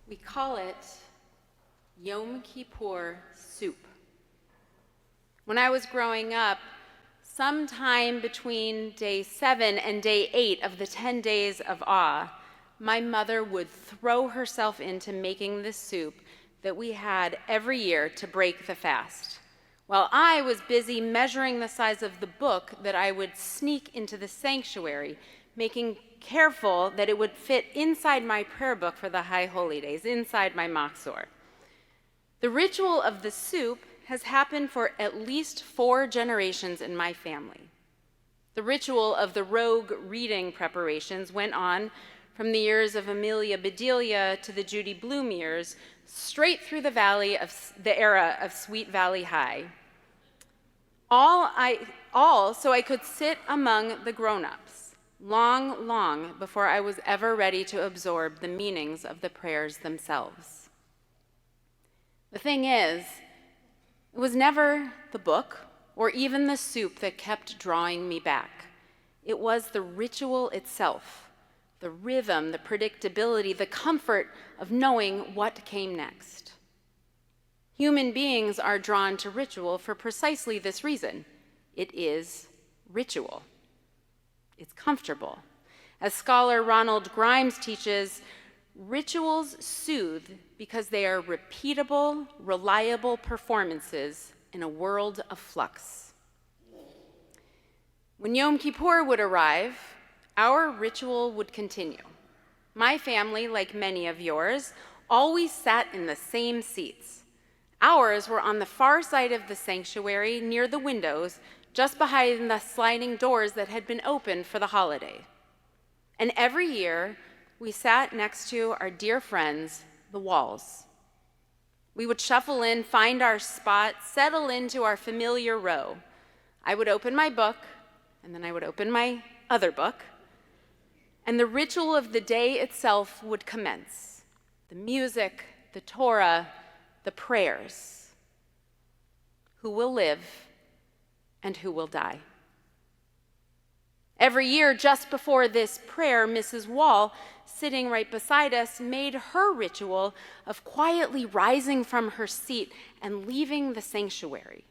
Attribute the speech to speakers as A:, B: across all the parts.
A: We call it Yom Kippur soup. When I was growing up, sometime between day 7 and day 8 of the 10 days of awe, my mother would throw herself into making this soup that we had every year to break the fast, while I was busy measuring the size of the book that I would sneak into the sanctuary, making careful that it would fit inside my prayer book for the High Holy Days, inside my machzor. The ritual of the soup has happened for at least 4 generations in my family. The ritual of the rogue reading preparations went on from the years of Amelia Bedelia to the Judy Blume years, straight through the era of Sweet Valley High. All so I could sit among the grown-ups, long before I was ever ready to absorb the meanings of the prayers themselves. The thing is, it was never the book or even the soup that kept drawing me back. It was the ritual itself, the rhythm, the predictability, the comfort of knowing what came next. Human beings are drawn to ritual for precisely this reason. It is ritual. It's comfortable. As scholar Ronald Grimes teaches, rituals soothe because they are repeatable, reliable performances in a world of flux. When Yom Kippur would arrive, our ritual would continue. My family, like many of yours, always sat in the same seats. Ours were on the far side of the sanctuary, near the windows, just behind the sliding doors that had been opened for the holiday. And every year, we sat next to our dear friends, the walls. We would shuffle in, find our spot, settle into our familiar row. I would open my book, and then I would open my other book, and the ritual of the day itself would commence. The music, the Torah, the prayers. Who will live and who will die? Every year, just before this prayer, Mrs. Wall, sitting right beside us, made her ritual of quietly rising from her seat and leaving the sanctuary.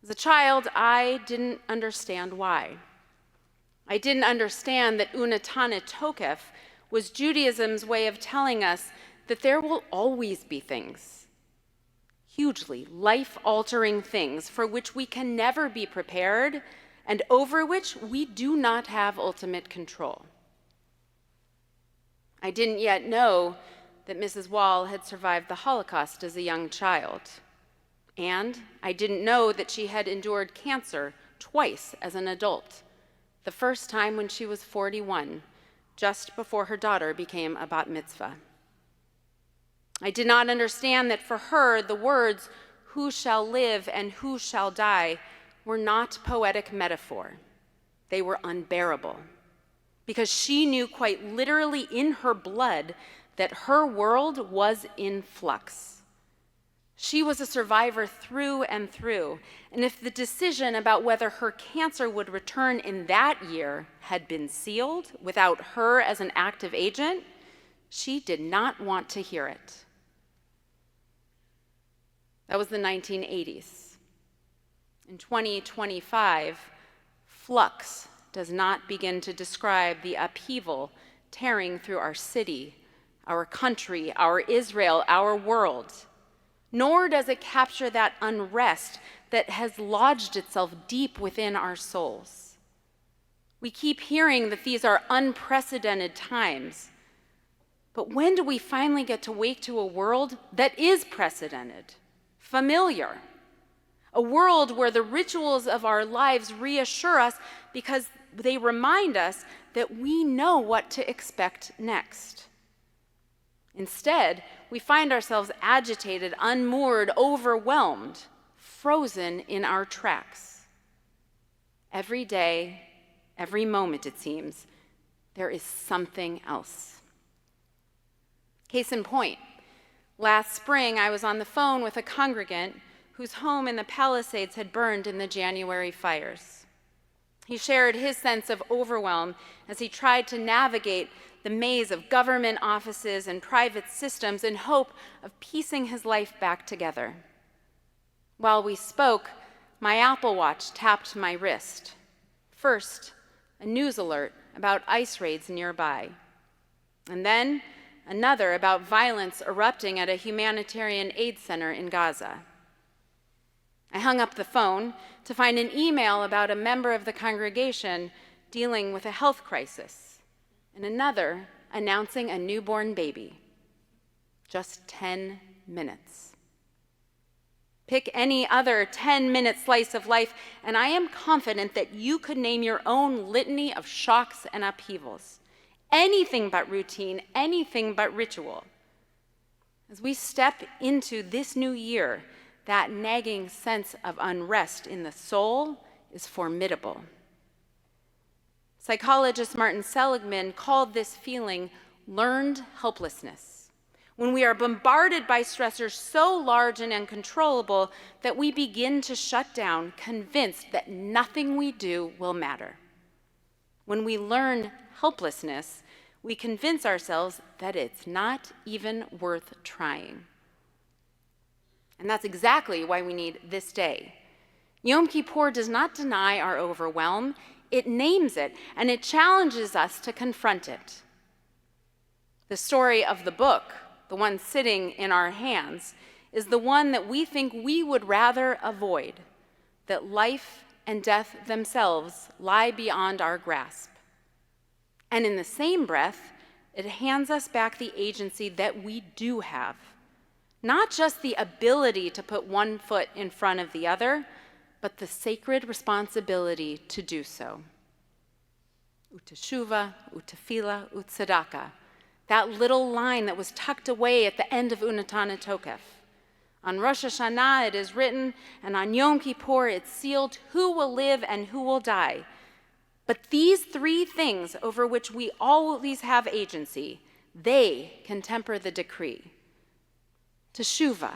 A: As a child, I didn't understand why. I didn't understand that Unatana Tokef was Judaism's way of telling us that there will always be things, hugely life-altering things for which we can never be prepared and over which we do not have ultimate control. I didn't yet know that Mrs. Wall had survived the Holocaust as a young child, and I didn't know that she had endured cancer twice as an adult, the first time when she was 41, just before her daughter became a bat mitzvah. I did not understand that for her, the words, "who shall live and who shall die," were not poetic metaphor. They were unbearable, because she knew quite literally in her blood that her world was in flux. She was a survivor through and through, and if the decision about whether her cancer would return in that year had been sealed without her as an active agent, she did not want to hear it. That was the 1980s. In 2025, flux does not begin to describe the upheaval tearing through our city, our country, our Israel, our world. Nor does it capture that unrest that has lodged itself deep within our souls. We keep hearing that these are unprecedented times. But when do we finally get to wake to a world that is precedented, familiar? A world where the rituals of our lives reassure us because they remind us that we know what to expect next. Instead, we find ourselves agitated, unmoored, overwhelmed, frozen in our tracks. Every day, every moment, it seems, there is something else. Case in point, last spring I was on the phone with a congregant whose home in the Palisades had burned in the January fires. He shared his sense of overwhelm as he tried to navigate the maze of government offices and private systems in hope of piecing his life back together. While we spoke, my Apple Watch tapped my wrist. First, a news alert about ICE raids nearby, and then another about violence erupting at a humanitarian aid center in Gaza. I hung up the phone to find an email about a member of the congregation dealing with a health crisis, and another announcing a newborn baby. Just 10 minutes. Pick any other 10-minute slice of life, and I am confident that you could name your own litany of shocks and upheavals. Anything but routine, anything but ritual. As we step into this new year, that nagging sense of unrest in the soul is formidable. Psychologist Martin Seligman called this feeling learned helplessness, when we are bombarded by stressors so large and uncontrollable that we begin to shut down, convinced that nothing we do will matter. When we learn helplessness, we convince ourselves that it's not even worth trying. And that's exactly why we need this day. Yom Kippur does not deny our overwhelm, it names it, and it challenges us to confront it. The story of the book, the one sitting in our hands, is the one that we think we would rather avoid, that life and death themselves lie beyond our grasp. And in the same breath, it hands us back the agency that we do have, not just the ability to put one foot in front of the other, but the sacred responsibility to do so. Uteshuva, utefila, utsadaka, that little line that was tucked away at the end of Unatana Tokef. On Rosh Hashanah it is written, and on Yom Kippur it's sealed, who will live and who will die. But these three things over which we always have agency, they can temper the decree. Teshuva,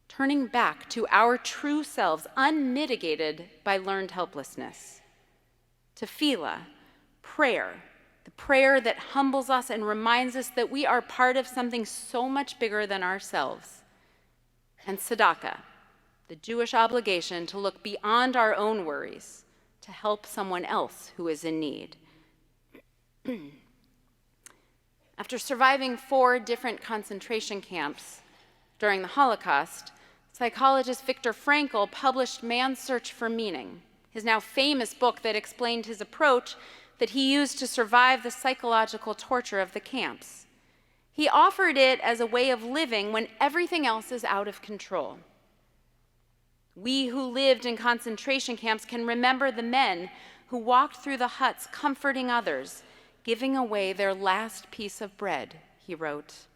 A: turning back to our true selves, unmitigated by learned helplessness. Tefillah, prayer, the prayer that humbles us and reminds us that we are part of something so much bigger than ourselves. And tzedakah, the Jewish obligation to look beyond our own worries, to help someone else who is in need. After surviving 4 different concentration camps during the Holocaust, psychologist Viktor Frankl published Man's Search for Meaning, his now famous book that explained his approach that he used to survive the psychological torture of the camps. He offered it as a way of living when everything else is out of control. We who lived in concentration camps can remember the men who walked through the huts comforting others, giving away their last piece of bread, he wrote.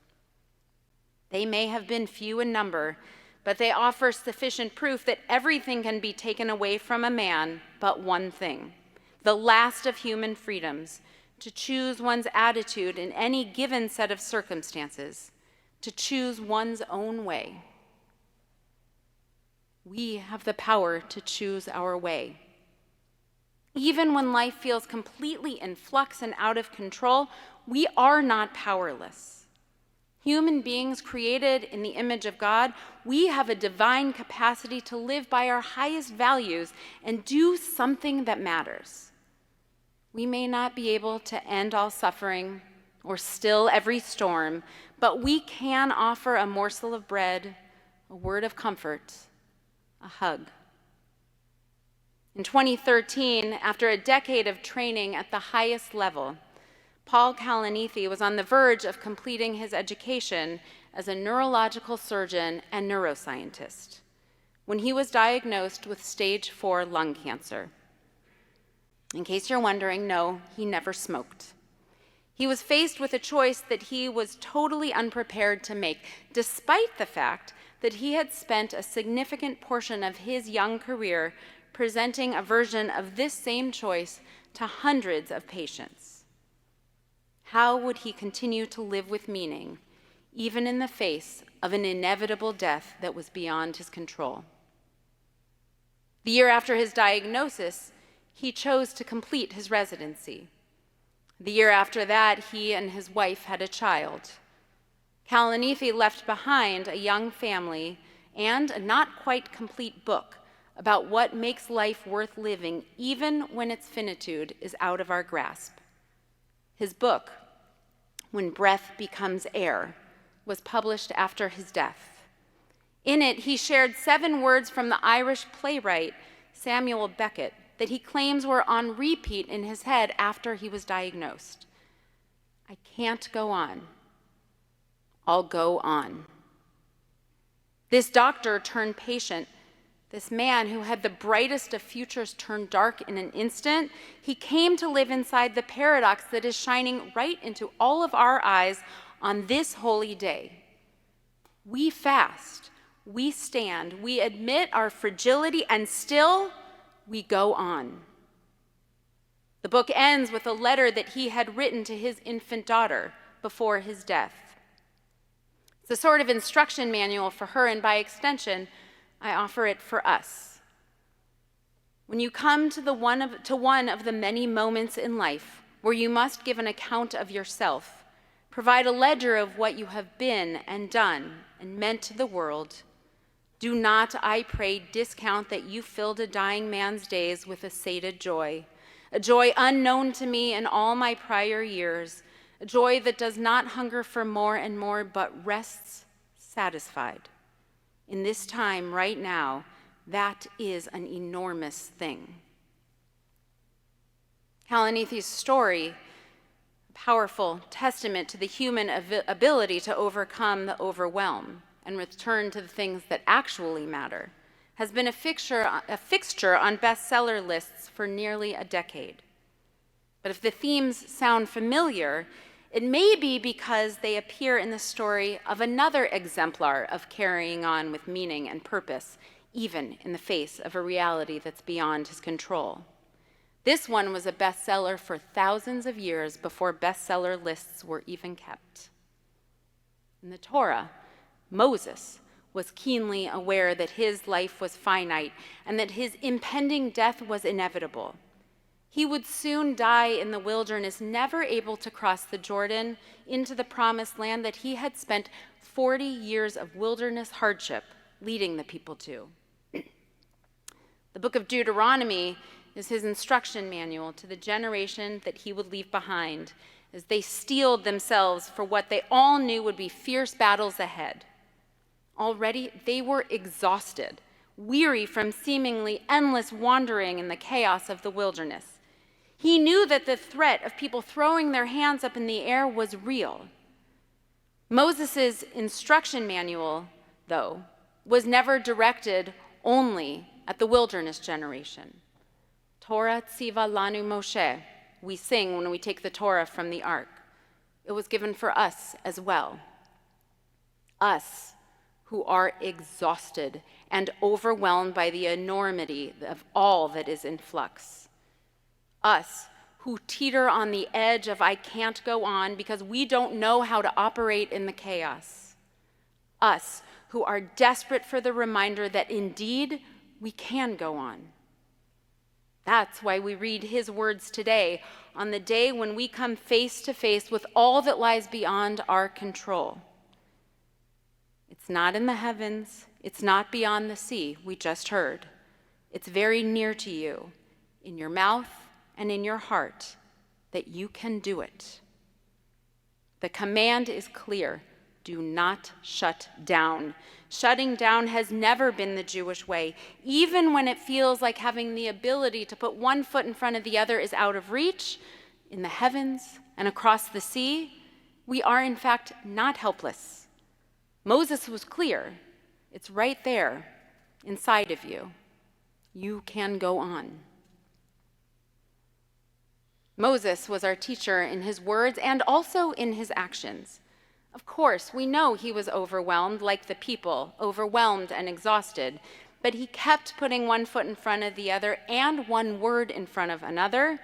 A: They may have been few in number, but they offer sufficient proof that everything can be taken away from a man but one thing, the last of human freedoms, to choose one's attitude in any given set of circumstances, to choose one's own way. We have the power to choose our way. Even when life feels completely in flux and out of control, we are not powerless. Human beings created in the image of God, we have a divine capacity to live by our highest values and do something that matters. We may not be able to end all suffering or still every storm, but we can offer a morsel of bread, a word of comfort, a hug. In 2013, after a decade of training at the highest level, Paul Kalanithi was on the verge of completing his education as a neurological surgeon and neuroscientist when he was diagnosed with stage 4 lung cancer. In case you're wondering, no, he never smoked. He was faced with a choice that he was totally unprepared to make, despite the fact that he had spent a significant portion of his young career presenting a version of this same choice to hundreds of patients. How would he continue to live with meaning, even in the face of an inevitable death that was beyond his control? The year after his diagnosis, he chose to complete his residency. The year after that, he and his wife had a child. Kalanithi left behind a young family and a not quite complete book about what makes life worth living even when its finitude is out of our grasp. His book, When Breath Becomes Air, was published after his death. In it, he shared 7 words from the Irish playwright Samuel Beckett that he claims were on repeat in his head after he was diagnosed. I can't go on. I'll go on. This doctor turned patient, this man who had the brightest of futures turn dark in an instant, he came to live inside the paradox that is shining right into all of our eyes on this holy day. We fast, we stand, we admit our fragility, and still we go on. The book ends with a letter that he had written to his infant daughter before his death. It's a sort of instruction manual for her, and by extension, I offer it for us. When you come to one of the many moments in life where you must give an account of yourself, provide a ledger of what you have been and done and meant to the world, do not, I pray, discount that you filled a dying man's days with a sated joy, a joy unknown to me in all my prior years, a joy that does not hunger for more and more, but rests satisfied. In this time, right now, that is an enormous thing. Kalanithi's story, a powerful testament to the human ability to overcome the overwhelm and return to the things that actually matter, has been a fixture on bestseller lists for nearly a decade. But if the themes sound familiar, it may be because they appear in the story of another exemplar of carrying on with meaning and purpose, even in the face of a reality that's beyond his control. This one was a bestseller for thousands of years before bestseller lists were even kept. In the Torah, Moses was keenly aware that his life was finite and that his impending death was inevitable. He would soon die in the wilderness, never able to cross the Jordan into the promised land that he had spent 40 years of wilderness hardship leading the people to. The book of Deuteronomy is his instruction manual to the generation that he would leave behind as they steeled themselves for what they all knew would be fierce battles ahead. Already, they were exhausted, weary from seemingly endless wandering in the chaos of the wilderness. He knew that the threat of people throwing their hands up in the air was real. Moses' instruction manual, though, was never directed only at the wilderness generation. Torah tziva lanu Moshe, we sing when we take the Torah from the ark. It was given for us as well. Us, who are exhausted and overwhelmed by the enormity of all that is in flux. Us, who teeter on the edge of I can't go on because we don't know how to operate in the chaos. Us, who are desperate for the reminder that indeed we can go on. That's why we read his words today, on the day when we come face to face with all that lies beyond our control. It's not in the heavens, it's not beyond the sea, we just heard. It's very near to you, in your mouth and in your heart, that you can do it. The command is clear, do not shut down. Shutting down has never been the Jewish way. Even when it feels like having the ability to put one foot in front of the other is out of reach, in the heavens and across the sea, we are in fact not helpless. Moses was clear. It's right there, inside of you. You can go on. Moses was our teacher in his words and also in his actions. Of course, we know he was overwhelmed, like the people, overwhelmed and exhausted, but he kept putting one foot in front of the other and one word in front of another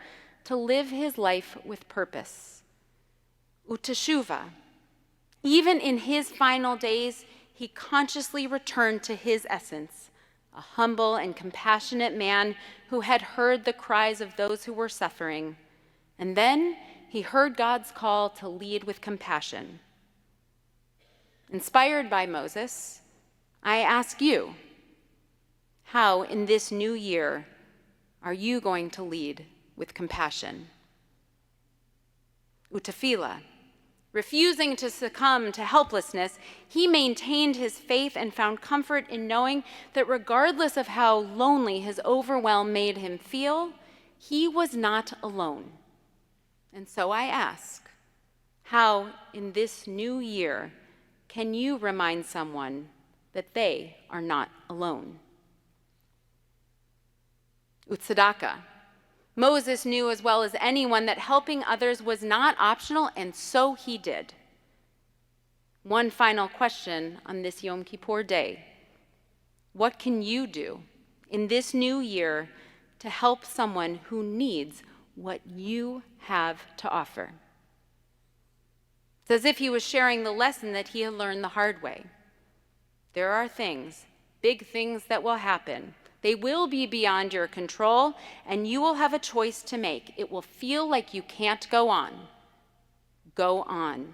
A: to live his life with purpose. Uteshuva. Even in his final days, he consciously returned to his essence, a humble and compassionate man who had heard the cries of those who were suffering. And then he heard God's call to lead with compassion. Inspired by Moses, I ask you, how in this new year are you going to lead with compassion? Upheaval. Refusing to succumb to helplessness, he maintained his faith and found comfort in knowing that regardless of how lonely his overwhelm made him feel, he was not alone. And so I ask, how in this new year can you remind someone that they are not alone? Tzedakah. Moses knew as well as anyone that helping others was not optional, and so he did. One final question on this Yom Kippur day. What can you do in this new year to help someone who needs what you have to offer? It's as if he was sharing the lesson that he had learned the hard way. There are things, big things that will happen. They will be beyond your control, and you will have a choice to make. It will feel like you can't go on. Go on.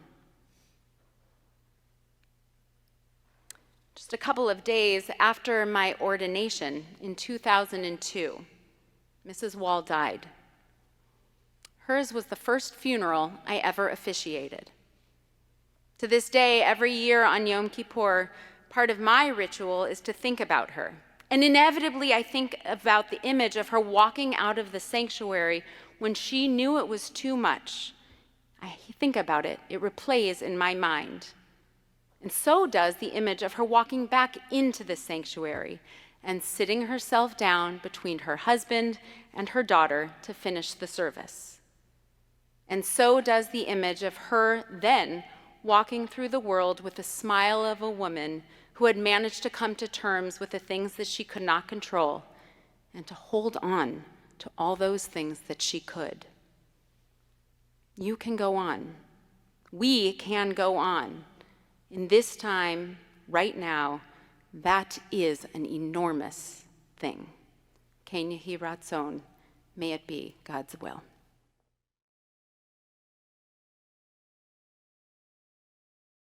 A: Just a couple of days after my ordination in 2002, Mrs. Wall died. Hers was the first funeral I ever officiated. To this day, every year on Yom Kippur, part of my ritual is to think about her. And inevitably, I think about the image of her walking out of the sanctuary when she knew it was too much. I think about it. It replays in my mind. And so does the image of her walking back into the sanctuary and sitting herself down between her husband and her daughter to finish the service. And so does the image of her then walking through the world with the smile of a woman who had managed to come to terms with the things that she could not control and to hold on to all those things that she could. You can go on. We can go on. In this time, right now, that is an enormous thing. Ken Yehi Ratzon, may it be God's will.